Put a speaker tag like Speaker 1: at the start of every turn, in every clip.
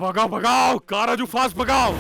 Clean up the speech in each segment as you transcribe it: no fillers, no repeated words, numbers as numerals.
Speaker 1: ભગાવ ભગાવ, car હજુ fast ભગાવ.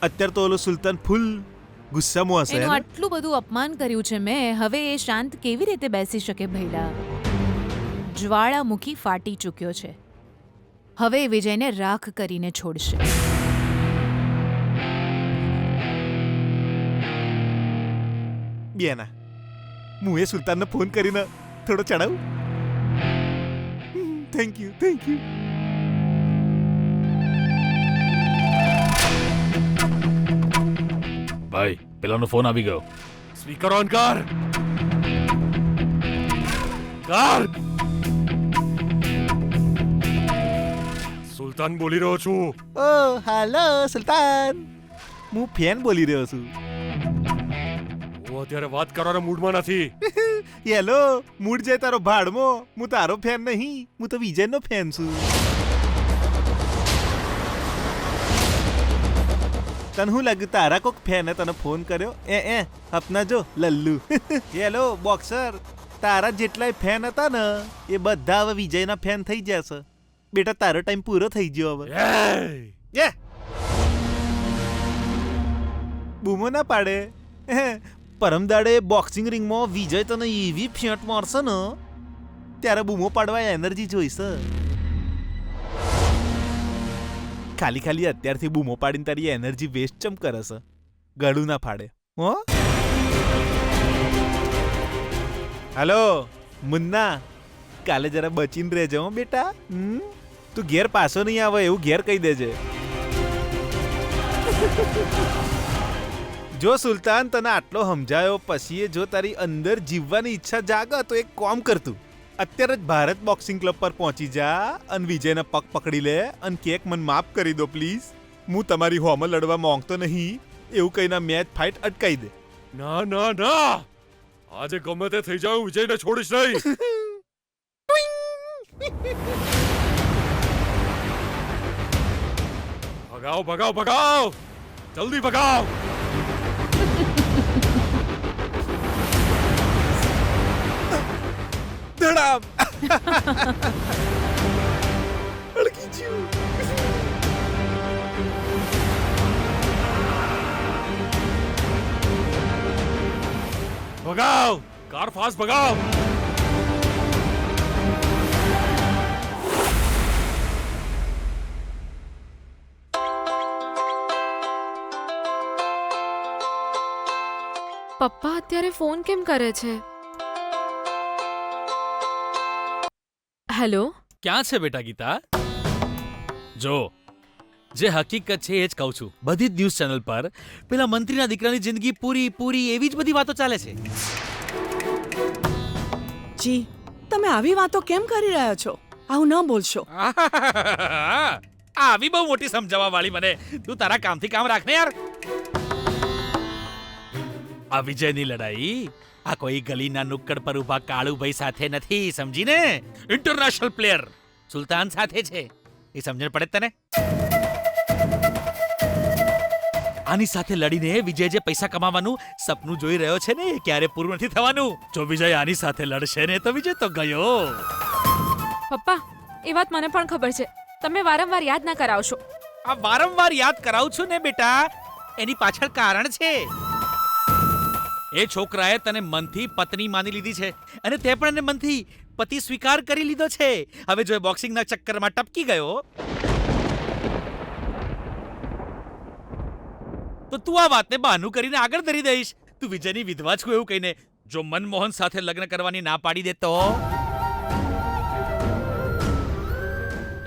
Speaker 2: અત્યારે તો ઓલો સુલતાન ફૂલ ગુસ્સામાં હશે.
Speaker 3: એનું આટલું બધું અપમાન કર્યું છે મેં, હવે એ શાંત કેવી રીતે બેસી શકે ભૈલા? જ્વાળામુખી ફાટી ચૂક્યો છે, હવે એ વિજયને રાખ કરીને છોડશે.
Speaker 2: બેના, હું એ સુલતાનને ફોન કરીને થોડો ચડાવું. Thank you, thank you.
Speaker 1: ભાઈ, પેલાનો ફોન આવી ગયો. સ્પીકર ઓન કર. સુલતાન બોલી રહ્યો છું.
Speaker 2: ઓ હાલો સુલતાન, હું ફેન બોલી રહ્યો છું.
Speaker 1: હું અત્યારે વાત કરવાના મૂડમાં નથી.
Speaker 2: હેલો, મૂડ જાય તારો ભાડમાં. હું તારો ફેન નહીં, હું તો વિજયનો ફેન છું. તને શું લાગ્યું તારા કોક ફેને તને ફોન કર્યો? અપના જો લલ્લુ. હેલો બોક્સર, તારા જેટલાય ફેન હતા ને એ બધા હવે વિજયના ફેન થઈ જશે. બેટા તારો ટાઈમ પૂરો થઈ ગયો હવે. બૂમો ના પાડે. પરમદાડે બોક્સિંગ રિંગમાં વિજય તને એવી ફેંટ મારશે ને ત્યારે બૂમો પાડવા એનર્જી જોઈશે. ખાલી ખાલી અત્યારથી બૂમો પાડીને તારી એનર્જી વેસ્ટ ચમ કરે છે? ગળું ના ફાડે હો. હેલો મુન્ના, કાલે જરા બચીને રહેજો હો બેટા. તું ઘેર પાછો નહીં આવે એવું ઘેર કહી દેજે. જો સુલતાન તને આટલો સમજાયો પછી જો તારી અંદર જીવવાની ઈચ્છા જાગે તો એક કામ કરતું, અત્યારે જ ભારત બોક્સિંગ ક્લબ પર પહોંચી જા અને વિજયના પગ પકડી લે અને કેક મને માફ કરી દો પ્લીઝ. હું તમારી હોમાં લડવા માંગતો નહીં એવું કહીને મેચ ફાઇટ અટકાઈ દે.
Speaker 1: ના ના ના, આજે ગમે તે થઈ જાય, વિજયને છોડીશ નહીં. ભગાવ ભગાવ ભગાવ, જલ્દી ભગાવ.
Speaker 2: ધડામ. અડકી ગયું.
Speaker 1: ભગાવ, કાર ફાસ્ટ ભગાવ.
Speaker 4: પપ્પા અત્યારે ફોન કેમ કરે છે? હેલો,
Speaker 5: ક્યાં છે બેટા ગીતા? જો, જે હકીકત છે એ જ કહું છું. બધી જ ન્યૂઝ ચેનલ પર પેલા મંત્રીના દીકરાની જિંદગી પૂરી પૂરી એવી જ બધી વાતો ચાલે છે.
Speaker 6: જી, તમે આવી વાતો કેમ કરી રહ્યા છો? આવું ન બોલશો.
Speaker 5: આવી બહુ મોટી સમજાવવા વાળી મને. તું તારા કામથી કામ રાખ ને યાર. આ વિજયની લડાઈ આ કોઈ ગલીના નુક્કડ પર ઉભા કાળુભાઈ સાથે નથી, સમજીને? ઇન્ટરનેશનલ પ્લેયર સુલતાન સાથે છે. એ સમજણ પડે તને? આની સાથે લડીને વિજય જે પૈસા કમાવાનું સપનું જોઈ રહ્યો છે ને એ ક્યારે પૂરું નથી થવાનું. જો વિજય આની સાથે લડશે ને તો વિજય તો ગયો.
Speaker 4: પપ્પા એ વાત મને પણ ખબર છે, તમે વારંવાર યાદ ના કરાવશો.
Speaker 5: આ વારંવાર યાદ કરાવું છું ને બેટા, એની પાછળ કારણ છે. એ છોકરાએ તને મનથી પત્ની માની લીધી છે અને તે પણ એને મનથી પતિ સ્વીકાર કરી લીધો છે. હવે જો એ બોક્સિંગના ચક્કરમાં ટપકી ગયો તો તું આ વાતને બહાનું કરીને આગળ ધરી દઈશ. તું વિજયની વિધવા છું એવું કહીને જો મનમોહન સાથે લગ્ન કરવાની ના પાડી દે તો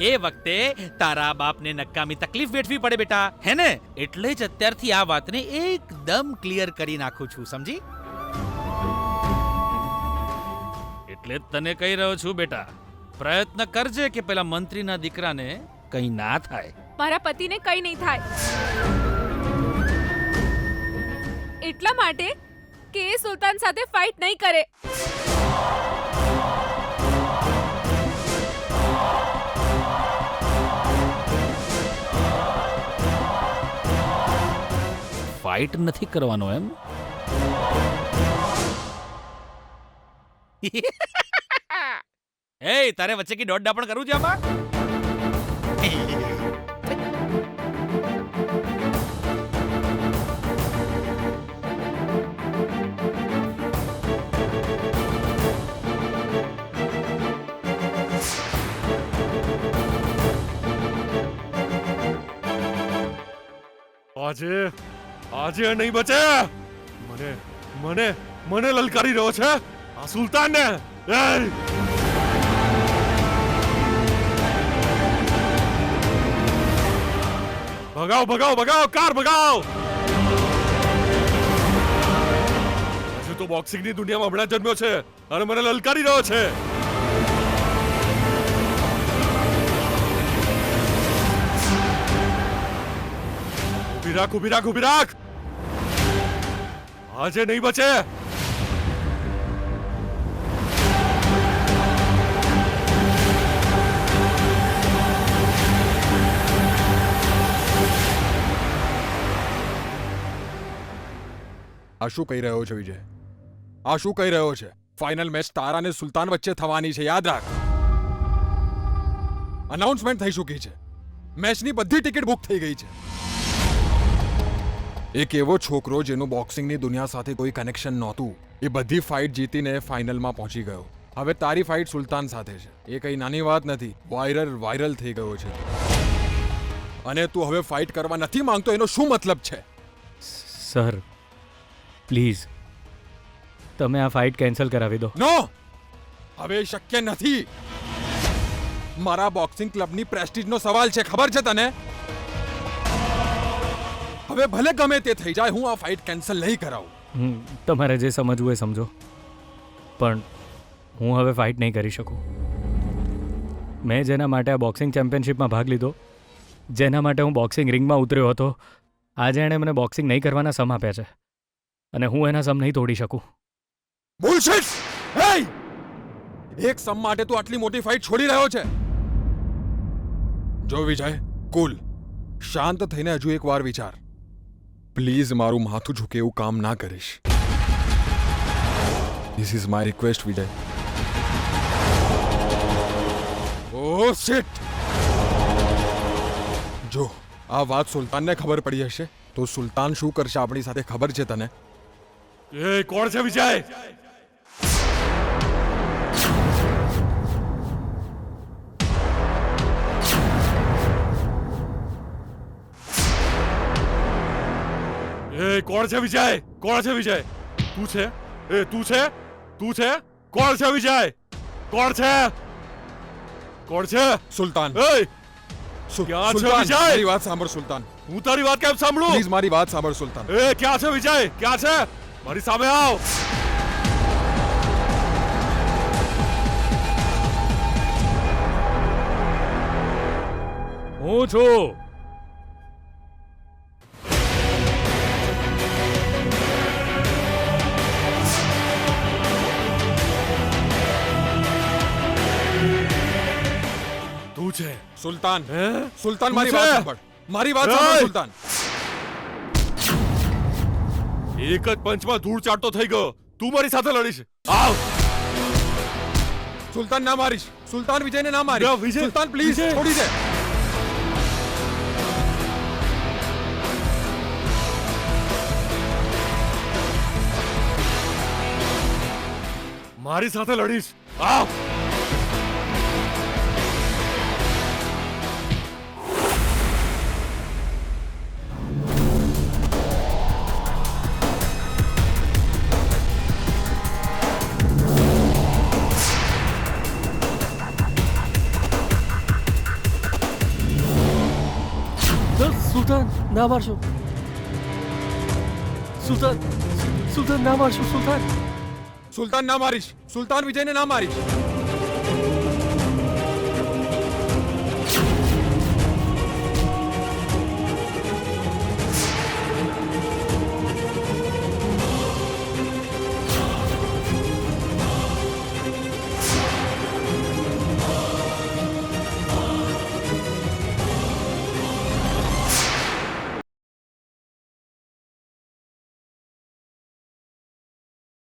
Speaker 5: એ વખતે તારા બાપને નકામી તકલીફ વેઠવી પડે બેટા, હે ને? એટલે જ અત્યારથી આ વાતને એકદમ ક્લિયર કરી નાખું છું, સમજી? એટલે જ તને કહી રહ્યો છું બેટા, પ્રયત્ન કરજે કે પેલા મંત્રીના દીકરાને કંઈ ના થાય.
Speaker 4: મારા પતિને કંઈ નહીં થાય એટલા માટે કે એ સુલતાન સાથે ફાઇટ નહીં કરે.
Speaker 5: ફાઇટ નથી કરવાનો એમ? એ તારે વચ્ચે કી દોડ ડાપણ કરવું છે આમાં?
Speaker 1: આજે આજે નહીં બચે. મને મને મને લલકારી રહ્યો છે આ સુલતાનને. એય! ભગાવ ભગાવ ભગાવ, કાર ભગાવ. હજુ તો બોક્સિંગની દુનિયામાં હમણાં જન્મ્યો છે અને મને લલકારી રહ્યો છે. ઊભી રાખ, ઊભી રાખ, ઊભી રાખ. આજે નહીં બચે.
Speaker 7: આ શું કહી રહ્યો છે વિજય? આ શું કહી રહ્યો છે? ફાઇનલ મેચ તારા અને સુલતાન વચ્ચે થવાની છે, યાદ રાખ. અનાઉન્સમેન્ટ થઈ ચૂકી છે. મેચની બધી ટિકિટ બુક થઈ ગઈ છે. એક એવો છોકરો જેનું બોક્સિંગની દુનિયા સાથે કોઈ કનેક્શન નહોતું, એ બધી ફાઇટ જીતીને ફાઇનલમાં પહોંચી ગયો. હવે તારી ફાઇટ સુલતાન સાથે છે. એ કઈ નાની વાત નથી. વાયરલ થઈ ગયો છે. અને તું હવે ફાઇટ કરવા નથી માંગતો, એનો શું મતલબ છે?
Speaker 8: સર પ્લીઝ તમે આ ફાઇટ કેન્સલ કરાવી દો.
Speaker 7: નો, હવે શક્ય નથી. મારા બોક્સિંગ ક્લબની પ્રેસ્ટીજનો સવાલ છે, ખબર છે તને? હવે ભલે ગમે તે થઈ જાય, હું આ ફાઇટ કેન્સલ નહીં કરાવું.
Speaker 8: તમારે જે સમજવું એ સમજો, પણ હું હવે ફાઇટ નહીં કરી શકું. મેં જેના માટે આ બોક્સિંગ ચેમ્પિયનશિપમાં ભાગ લીધો, જેના માટે હું બોક્સિંગ રિંગમાં ઉતર્યો હતો, આજે એણે મને બોક્સિંગ નહીં કરવાના સમ આપ્યા છે અને હું એના સમ નહીં તોડી શકું.
Speaker 7: બુલશિટ! હેય! એક સમ માટે તું આટલી મોટી ફાઇટ છોડી રહ્યો છે? જો વિજય, કુલ શાંત થઈને હજુ એક વાર વિચાર. પ્લીઝ મારું માથું ઝૂકે એવું કામ ના કરીશ. This is my request Vijay. Oh shit! જો આ વાત સુલતાનને ખબર પડી હશે તો સુલતાન શું કરશે આપણી સાથે ખબર છે તને?
Speaker 1: એ કોણ છે વિજય? એ કોણ છે વિજય? કોણ છે વિજય? તું છે? એ તું છે? તું છે? કોણ છે વિજય? કોણ છે? કોણ છે?
Speaker 7: સુલતાન.
Speaker 1: એ
Speaker 7: ક્યાં
Speaker 1: છે
Speaker 7: સુલતાન?
Speaker 1: વિજય?
Speaker 7: મારી વાત સાંભળ સુલતાન.
Speaker 1: હું તારી વાત કેમ સાંભળું?
Speaker 7: પ્લીઝ મારી વાત સાંભળ સુલતાન.
Speaker 1: એ ક્યાં છે વિજય? ક્યાં છે? મારી સામે આવ.
Speaker 8: હું છું.
Speaker 1: તું છે?
Speaker 7: સુલતાન.
Speaker 1: હે?
Speaker 7: સુલતાન
Speaker 1: તું
Speaker 7: મારી
Speaker 1: છે?
Speaker 7: વાત સાંભળ. મારી વાત સાંભળ
Speaker 1: એય!
Speaker 7: સુલતાન.
Speaker 1: એક જ પંચમાં ધૂળ ચાટતો થઈ ગયો. તું મારી સાથે લડીશ? આવ.
Speaker 7: સુલતાન ના મારીશ. સુલતાન વિજયને ના મારીશ.
Speaker 1: ના, વિજય,
Speaker 7: સુલતાન પ્લીઝ
Speaker 1: વિજય.
Speaker 7: છોડી દે.
Speaker 1: મારી સાથે લડીશ? આવ.
Speaker 8: સુલતાન ના મારશો. સુલતાન ના મારશો. સુલતાન
Speaker 7: સુલતાન ના મારીશ. સુલતાન વિજયને ના મારીશ.